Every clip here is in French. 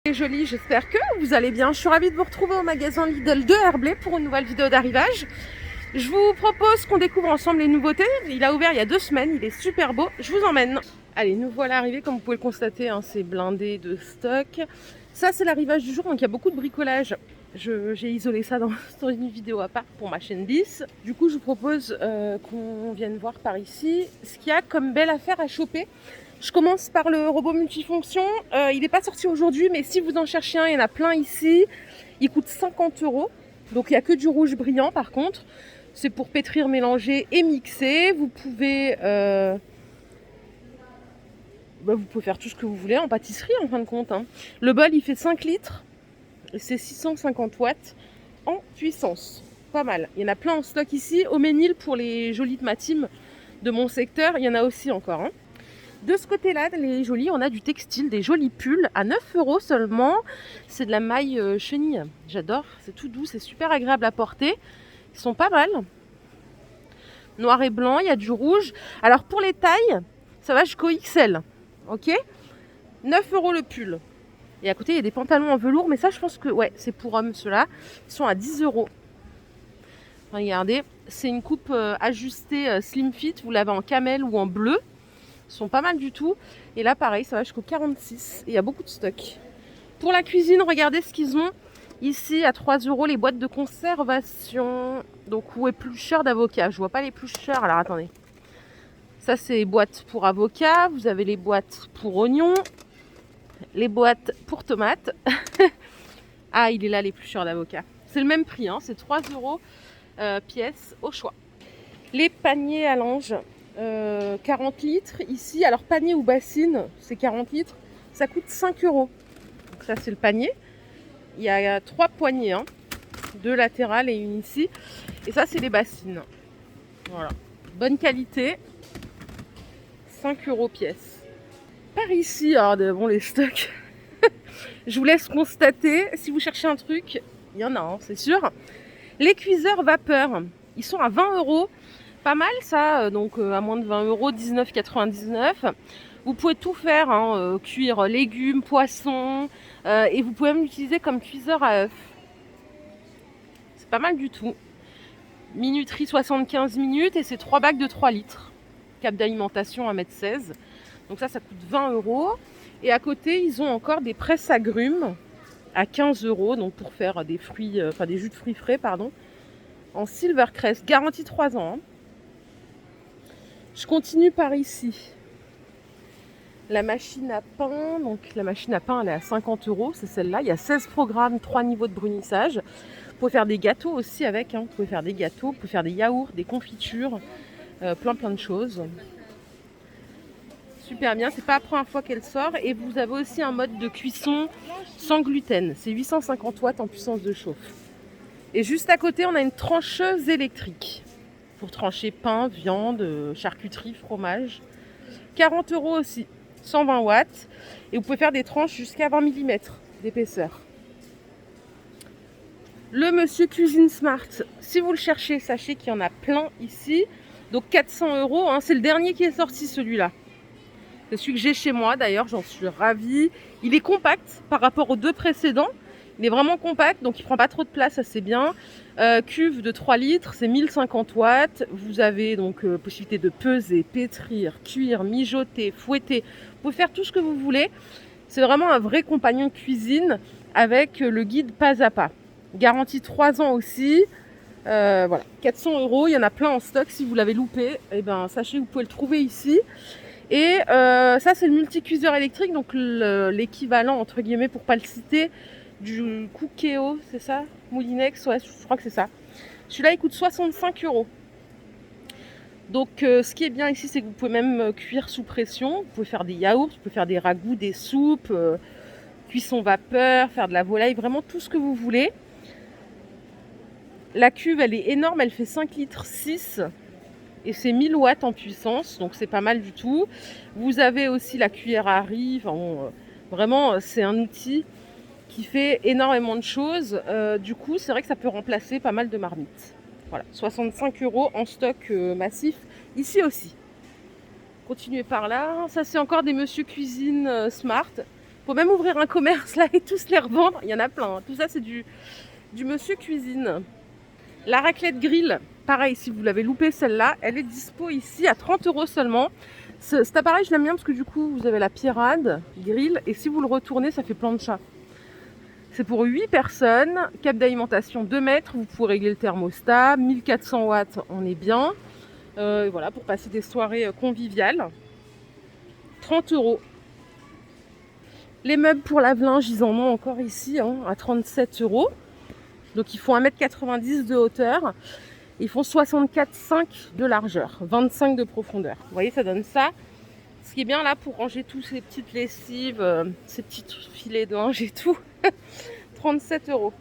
Les jolis, j'espère que vous allez bien. Je suis ravie de vous retrouver au magasin Lidl de Herblay pour une nouvelle vidéo d'arrivage. Je vous propose qu'on découvre ensemble les nouveautés. Il a ouvert il y a 2 semaines, il est super beau. Je vous emmène. Allez, nous voilà arrivés, comme vous pouvez le constater, hein, c'est blindé de stock. Ça, c'est l'arrivage du jour, donc il y a beaucoup de bricolage. J'ai isolé ça dans une vidéo à part pour ma chaîne 10. Du coup, je vous propose qu'on vienne voir par ici ce qu'il y a comme belle affaire à choper. Je commence par le robot multifonction. Il n'est pas sorti aujourd'hui, mais si vous en cherchez un, il y en a plein ici. Il coûte 50 €. Donc il n'y a que du rouge brillant par contre. C'est pour pétrir, mélanger et mixer. Vous pouvez faire tout ce que vous voulez en pâtisserie en fin de compte, hein. Le bol, il fait 5 litres. Et c'est 650 watts en puissance. Pas mal. Il y en a plein en stock ici. Au Ménil, pour les jolies de ma team de mon secteur, il y en a aussi encore, hein. De ce côté-là, les jolis, on a du textile, des jolis pulls à 9 € seulement. C'est de la maille chenille. J'adore, c'est tout doux, c'est super agréable à porter. Ils sont pas mal. Noir et blanc, il y a du rouge. Alors pour les tailles, ça va jusqu'au XL. Ok, 9 € le pull. Et à côté, il y a des pantalons en velours, mais ça, je pense que ouais, c'est pour hommes ceux-là. Ils sont à 10 €. Regardez, c'est une coupe ajustée slim fit. Vous l'avez en camel ou en bleu. Ils sont pas mal du tout. Et là, pareil, ça va jusqu'au 46. Et il y a beaucoup de stock. Pour la cuisine, regardez ce qu'ils ont. Ici, à 3 € les boîtes de conservation. Donc, où est éplucheur d'avocat. Je vois pas l'éplucheur. Alors, attendez. Ça, c'est les boîtes pour avocat. Vous avez les boîtes pour oignons. Les boîtes pour tomates. Ah, il est là, l'éplucheur d'avocat. C'est le même prix, hein. C'est 3 € pièce au choix. Les paniers à linge. 40 litres ici, alors panier ou bassine, c'est 40 litres, ça coûte 5 €. Donc ça, c'est le panier. Il y a 3 poignées, hein, 2 latérales et une ici. Et ça, c'est les bassines. Voilà, bonne qualité, 5 € pièce. Par ici, alors bon, les stocks, je vous laisse constater. Si vous cherchez un truc, il y en a, hein, c'est sûr. Les cuiseurs vapeur, ils sont à 20 €. Pas mal ça, donc à moins de 20 €, 19,99 €. Vous pouvez tout faire, hein, cuire légumes, poissons, et vous pouvez même l'utiliser comme cuiseur à œufs. C'est pas mal du tout. Minuterie 75 minutes et c'est 3 bacs de 3 litres. Cap d'alimentation 1,16 m. Donc ça coûte 20 €. Et à côté, ils ont encore des presses agrumes à 15 €, donc pour faire des fruits, des jus de fruits frais, pardon, en Silvercrest, garantie 3 ans. Hein. Je continue par ici. La machine à pain, donc la machine à pain, elle est à 50 €, c'est celle-là. Il y a 16 programmes, 3 niveaux de brunissage. Vous pouvez faire des gâteaux aussi avec, hein. Vous pouvez faire des gâteaux, vous pouvez faire des yaourts, des confitures, plein de choses. Super bien, c'est pas la première fois qu'elle sort. Et vous avez aussi un mode de cuisson sans gluten. C'est 850 watts en puissance de chauffe. Et juste à côté, on a une trancheuse électrique pour trancher pain, viande, charcuterie, fromage. 40 € aussi, 120 watts. Et vous pouvez faire des tranches jusqu'à 20 mm d'épaisseur. Le Monsieur Cuisine Smart, si vous le cherchez, sachez qu'il y en a plein ici. Donc 400 €, hein, c'est le dernier qui est sorti celui-là. C'est celui que j'ai chez moi d'ailleurs, j'en suis ravie. Il est compact par rapport aux 2 précédents. Il est vraiment compact, donc il prend pas trop de place, ça c'est bien. Cuve de 3 litres, c'est 1050 watts. Vous avez donc possibilité de peser, pétrir, cuire, mijoter, fouetter. Vous pouvez faire tout ce que vous voulez. C'est vraiment un vrai compagnon de cuisine avec le guide pas à pas. Garantie 3 ans aussi. Voilà, 400 €. Il y en a plein en stock. Si vous l'avez loupé, eh ben, sachez que vous pouvez le trouver ici. Et ça, c'est le multicuiseur électrique, donc l'équivalent, entre guillemets, pour pas le citer, du Cookéo, c'est ça? Moulinex, ouais, je crois que c'est ça. Celui-là, il coûte 65 €. Donc, ce qui est bien ici, c'est que vous pouvez même cuire sous pression. Vous pouvez faire des yaourts, vous pouvez faire des ragoûts, des soupes, cuisson vapeur, faire de la volaille, vraiment tout ce que vous voulez. La cuve, elle est énorme, elle fait 5 litres 6 et c'est 1000 watts en puissance, donc c'est pas mal du tout. Vous avez aussi la cuillère à riz, vraiment, c'est un outil qui fait énormément de choses. Du coup, c'est vrai que ça peut remplacer pas mal de marmites. Voilà, 65 € en stock massif, ici aussi. Continuez par là. Ça, c'est encore des Monsieur Cuisine Smart Faut même ouvrir un commerce là et tous les revendre. Il y en a plein. Hein. Tout ça, c'est du monsieur cuisine. La raclette grill, pareil, si vous l'avez loupé celle-là, elle est dispo ici à 30 € seulement. Cet appareil, je l'aime bien parce que du coup, vous avez la pirade, grill, et si vous le retournez, ça fait plancha. C'est pour 8 personnes, cap d'alimentation 2 mètres, vous pouvez régler le thermostat, 1400 watts, on est bien. Voilà, pour passer des soirées conviviales. 30 €. Les meubles pour lave-linge, ils en ont encore ici, hein, à 37 €. Donc ils font 1,90 m de hauteur. Ils font 64,5 de largeur, 25 de profondeur. Vous voyez, ça donne ça. Ce qui est bien là pour ranger tous ces petites lessives, ces petits filets de linge et tout. 37 €.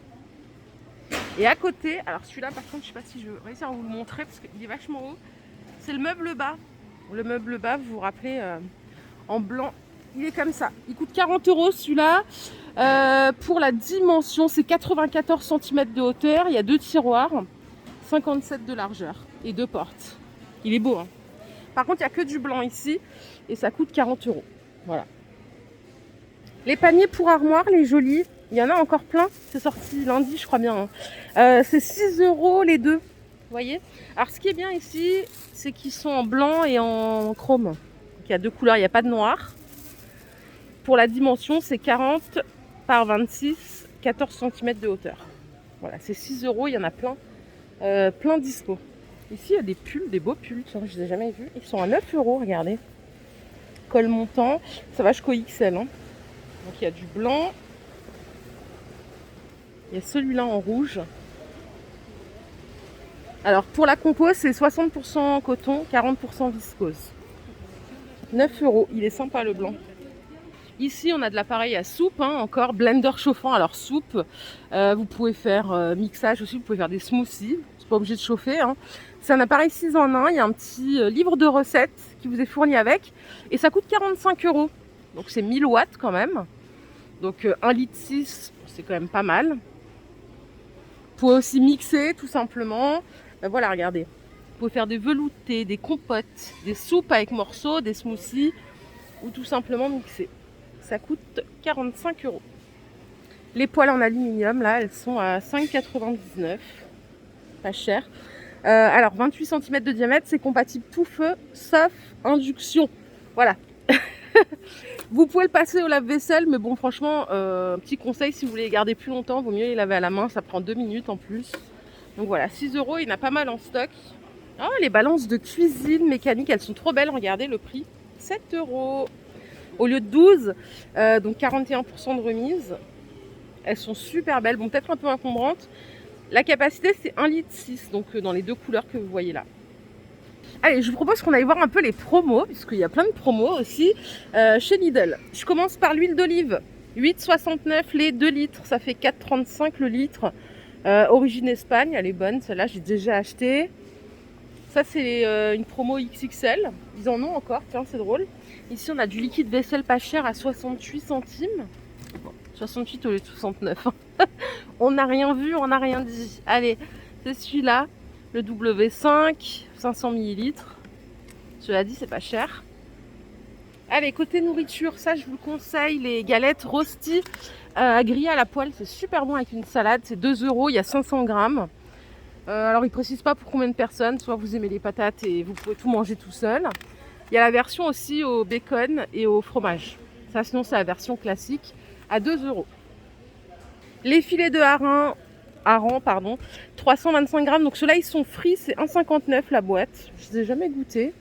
Et à côté, alors celui-là par contre, je sais pas si je vais réussir à vous le montrer parce qu'il est vachement haut. C'est le meuble bas. Le meuble bas, vous vous rappelez, en blanc. Il est comme ça. Il coûte 40 € celui-là. Pour la dimension, c'est 94 cm de hauteur. Il y a 2 tiroirs, 57 de largeur et 2 portes. Il est beau, hein. Par contre, il n'y a que du blanc ici et ça coûte 40 €. Voilà. Les paniers pour armoire, les jolis, il y en a encore plein. C'est sorti lundi, je crois bien. Hein. C'est 6 € les deux. Vous voyez? Alors, ce qui est bien ici, c'est qu'ils sont en blanc et en chrome. Donc, il y a 2 couleurs, il n'y a pas de noir. Pour la dimension, c'est 40 par 26, 14 cm de hauteur. Voilà, c'est 6 €, il y en a plein. Plein dispo. Ici, il y a des pulls, des beaux pulls, je ne les ai jamais vus. Ils sont à 9 €, regardez. Col montant, ça va jusqu'au XL. Hein. Donc il y a du blanc. Il y a celui-là en rouge. Alors pour la compo, c'est 60% coton, 40% viscose. 9 €, il est sympa le blanc. Ici, on a de l'appareil à soupe, hein, encore blender chauffant. Alors soupe, vous pouvez faire mixage aussi, vous pouvez faire des smoothies. C'est pas obligé de chauffer. Hein. C'est un appareil 6 en 1. Il y a un petit livre de recettes qui vous est fourni avec. Et ça coûte 45 €. Donc c'est 1000 watts quand même. Donc 1,6 litre, c'est quand même pas mal. Vous pouvez aussi mixer tout simplement. Ben voilà, regardez. Vous pouvez faire des veloutés, des compotes, des soupes avec morceaux, des smoothies ou tout simplement mixer. Ça coûte 45 €. Les poêles en aluminium, là, elles sont à 5,99 €. Pas cher. Alors, 28 cm de diamètre, c'est compatible tout feu, sauf induction. Voilà. Vous pouvez le passer au lave-vaisselle, mais bon, franchement, petit conseil, si vous voulez les garder plus longtemps, vaut mieux les laver à la main, ça prend 2 minutes en plus. Donc voilà, 6 €, il y en a pas mal en stock. Oh, les balances de cuisine mécanique, elles sont trop belles, regardez le prix, 7 € au lieu de 12, donc 41% de remise. Elles sont super belles, bon, peut-être un peu encombrantes. La capacité, c'est 1,6 litre, donc dans les 2 couleurs que vous voyez là. Allez, je vous propose qu'on aille voir un peu les promos, puisqu'il y a plein de promos aussi chez Lidl. Je commence par l'huile d'olive, 8,69 les 2 litres, ça fait 4,35 le litre. Origine Espagne, elle est bonne, celle-là j'ai déjà acheté. Ça c'est une promo XXL, ils en ont encore, tiens c'est drôle. Ici on a du liquide vaisselle pas cher à 68 centimes. Bon, 68 au lieu de 69. On n'a rien vu, on n'a rien dit. Allez, c'est celui-là, le W5, 500 ml. Cela dit, c'est pas cher. Allez, côté nourriture, ça je vous le conseille, les galettes rosti à griller à la poêle, c'est super bon avec une salade, c'est 2 €, il y a 500 grammes. Alors ils ne précisent pas pour combien de personnes, soit vous aimez les patates et vous pouvez tout manger tout seul. Il y a la version aussi au bacon et au fromage. Ça sinon c'est la version classique à 2 €. Les filets de hareng, 325 grammes. Donc ceux-là ils sont frits, c'est 1,59 la boîte. Je ne les ai jamais goûtés.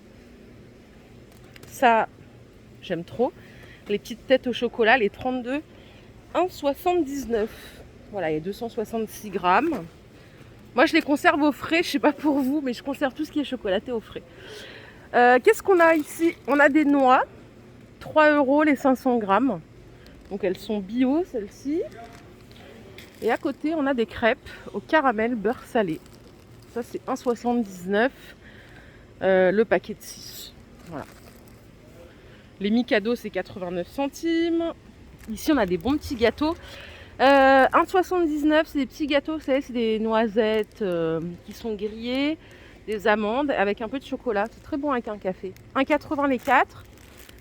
Ça, j'aime trop. Les petites têtes au chocolat, les 32, 1,79. Voilà, il y a 266 grammes. Moi, je les conserve au frais. Je sais pas pour vous, mais je conserve tout ce qui est chocolaté au frais. Qu'est-ce qu'on a ici? On a des noix. 3 € les 500 grammes. Donc, elles sont bio, celles-ci. Et à côté, on a des crêpes au caramel beurre salé. Ça, c'est 1,79 le paquet de 6. Voilà. Les Mikado, c'est 89 centimes. Ici, on a des bons petits gâteaux. 1,79, c'est des petits gâteaux, vous savez, c'est des noisettes qui sont grillées, des amandes avec un peu de chocolat. C'est très bon avec un café. 1,80 les 4.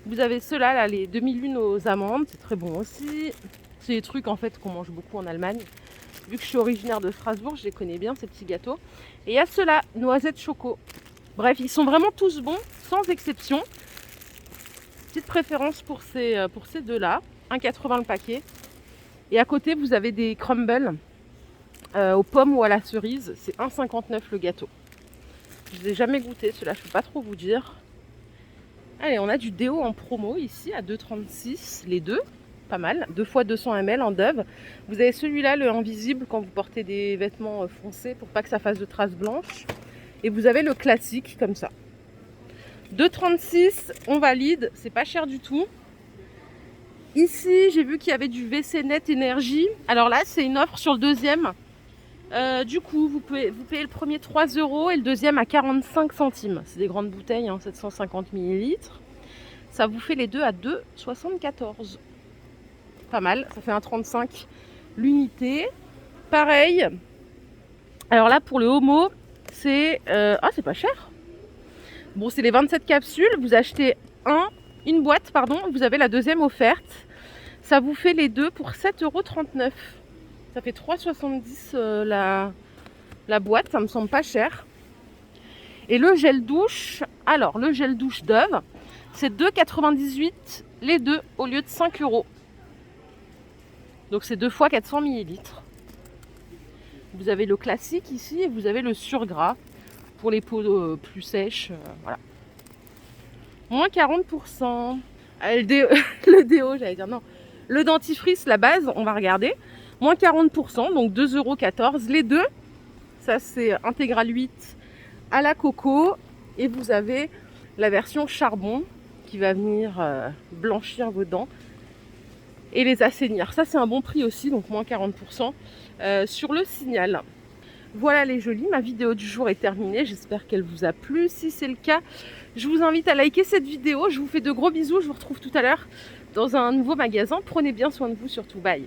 Vous avez ceux-là, là, les demi-lunes aux amandes, c'est très bon aussi. C'est des trucs en fait qu'on mange beaucoup en Allemagne. Vu que je suis originaire de Strasbourg, je les connais bien ces petits gâteaux. Et il y a ceux-là, noisettes choco. Bref, ils sont vraiment tous bons, sans exception. Petite préférence pour ces deux-là, 1,80 le paquet. Et à côté, vous avez des crumbles aux pommes ou à la cerise. C'est 1,59 le gâteau. Je ne les ai jamais goûté, ceux-là, je ne peux pas trop vous dire. Allez, on a du déo en promo ici à 2,36 les deux. Pas mal, 2 fois 200 ml en Dove. Vous avez celui-là, le invisible, quand vous portez des vêtements foncés pour pas que ça fasse de traces blanches. Et vous avez le classique comme ça. 2,36, on valide, c'est pas cher du tout. Ici, j'ai vu qu'il y avait du WC Net Énergie. Alors là, c'est une offre sur le deuxième. Du coup, vous payez le premier 3 € et le deuxième à 45 centimes. C'est des grandes bouteilles, hein, 750 ml. Ça vous fait les deux à 2,74. Pas mal, ça fait 1,35 l'unité. Pareil. Alors là, pour le homo, c'est... c'est pas cher. Bon, c'est les 27 capsules. Vous achetez une boîte, pardon. Vous avez la deuxième offerte. Ça vous fait les deux pour 7,39 €. Ça fait 3,70 la boîte. Ça me semble pas cher. Et le gel douche. Alors, le gel douche Dove, c'est 2,98 les deux au lieu de 5 €. Donc c'est 2 fois 400 ml. Vous avez le classique ici et vous avez le surgras pour les peaux plus sèches. Voilà. Moins 40%. Le déo, j'allais dire non. Le dentifrice, la base, on va regarder. Moins 40%, donc 2,14 € les deux. Ça c'est intégral 8 à la coco. Et vous avez la version charbon qui va venir blanchir vos dents et les assainir. Ça c'est un bon prix aussi, donc moins 40% sur le Signal. Voilà les jolis, ma vidéo du jour est terminée, j'espère qu'elle vous a plu. Si c'est le cas, je vous invite à liker cette vidéo. Je vous fais de gros bisous, je vous retrouve tout à l'heure dans un nouveau magasin. Prenez bien soin de vous surtout, bye.